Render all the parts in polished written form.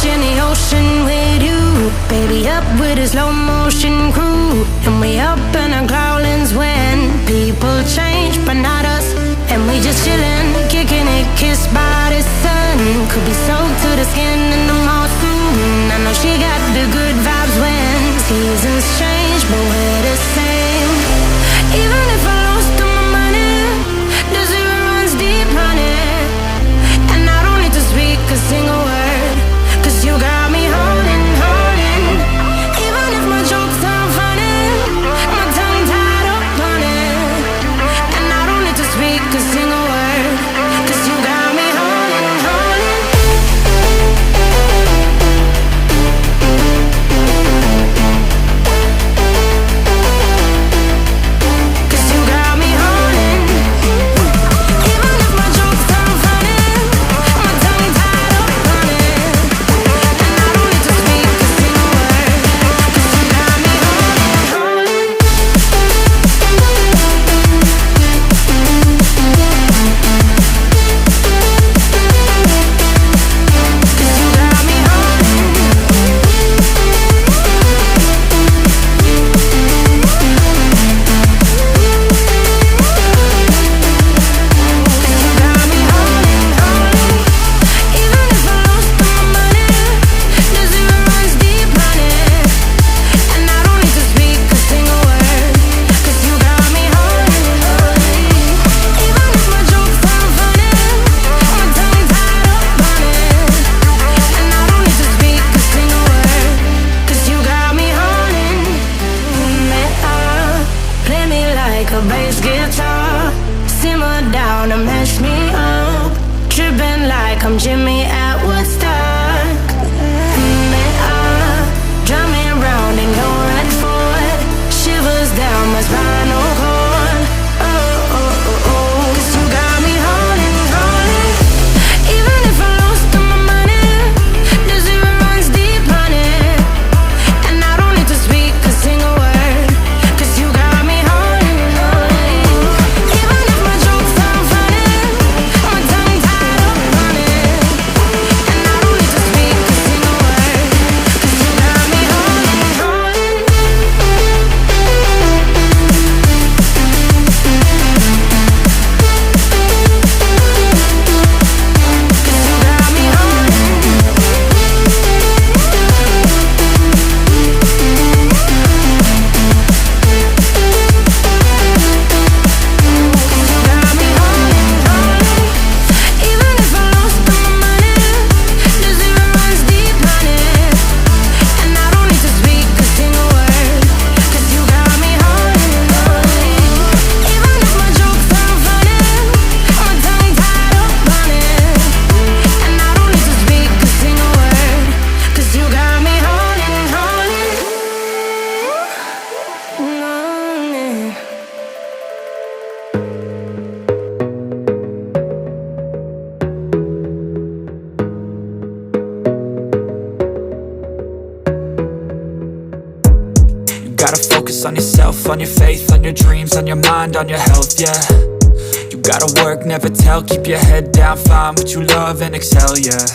in the ocean with you, baby, up with a slow motion crew. And we up in our growlings when people change, but not us. And we just chillin', kicking it, kissed by the sun. Could be soaked to the skin in the mall soon. I know she got the good vibes when seasons change, but we're the same. Even if I lost all my money, the zero runs deep, honey. And I don't need to speak a single word, 'cause you got me holding, holding. Even if my jokes aren't funny, my tongue tied up on it. And I don't need to speak a single word, 'cause you got me holding, holding. 'Cause you got me holding. Even if my jokes aren't funny, my tongue tied up on it. And I don't need to speak a single word, 'cause you got me holding, holding. 'Cause you got me holding. 'Cause you got me holding, holding. Even if I lost all my money, the zero runs deep, honey. And I don't need to speak a single word, 'cause you got me holding, holding. Even if my jokes aren't funny, my tongue tied up on it. And I don't need to speak a single word, 'cause you got me holding me up. Play me like a bass guitar, simmer down and mash me up. Tripping like I'm Jimmy at Woodstock. Me up, drive me around in your red Ford, shivers down my spinal cord. Oh, oh, oh, oh. 'Cause you got me holding, holding. Even if I lost all my money, the zero runs deep, honey. And I don't need to speak a single word, 'cause you got me holding, holding. Even if my jokes aren't funny, my tongue tied up on it. And I don't need to speak a single word, 'cause you got me holding, holding. 'Cause you got me holding, holding. Even if I lost all my money, the zero runs deep, honey. And I don't need to speak a single word, 'cause you got me holding, holding. Even if my jokes aren't funny, my tongue tied up on it. And I don't need to speak a single word, 'cause you got me holding, holding. You gotta focus on yourself, on your faith, on your dreams, on your mind, on your health, yeah. You gotta work, never tell, keep your head down, find what you love and excel, yeah.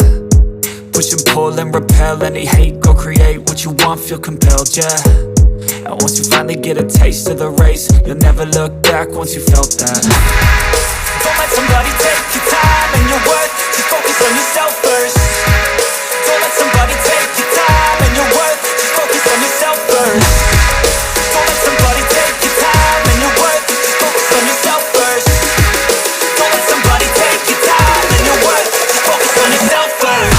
Push and pull and repel any hate, go create what you want, feel compelled, yeah. And once you finally get a taste of the race, you'll never look back once you felt that. Don't let somebody take your time and your worth, just focus on yourself first. Don't let somebody take your time and your worth, just focus on yourself first. Don't let somebody take your time and your worth, just focus on yourself first. Don't let somebody take your time and your worth, just focus on yourself first.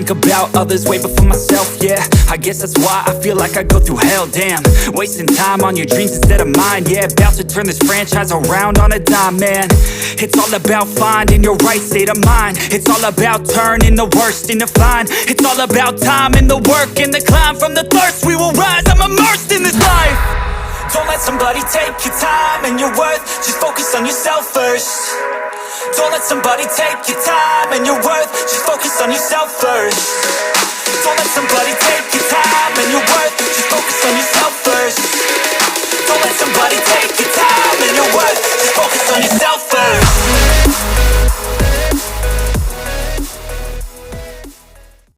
think about others way before myself, yeah. I guess that's why I feel like I go through hell, damn. Wasting time on your dreams instead of mine, yeah. About to turn this franchise around on a dime, man. It's all about finding your right state of mind. It's all about turning the worst into fine. It's all about time and the work and the climb. From the thirst we will rise, I'm immersed in this life. Don't let somebody take your time and your worth. Just focus on yourself first. Don't let somebody take your time and your worth. Just focus on yourself first. Don't let somebody take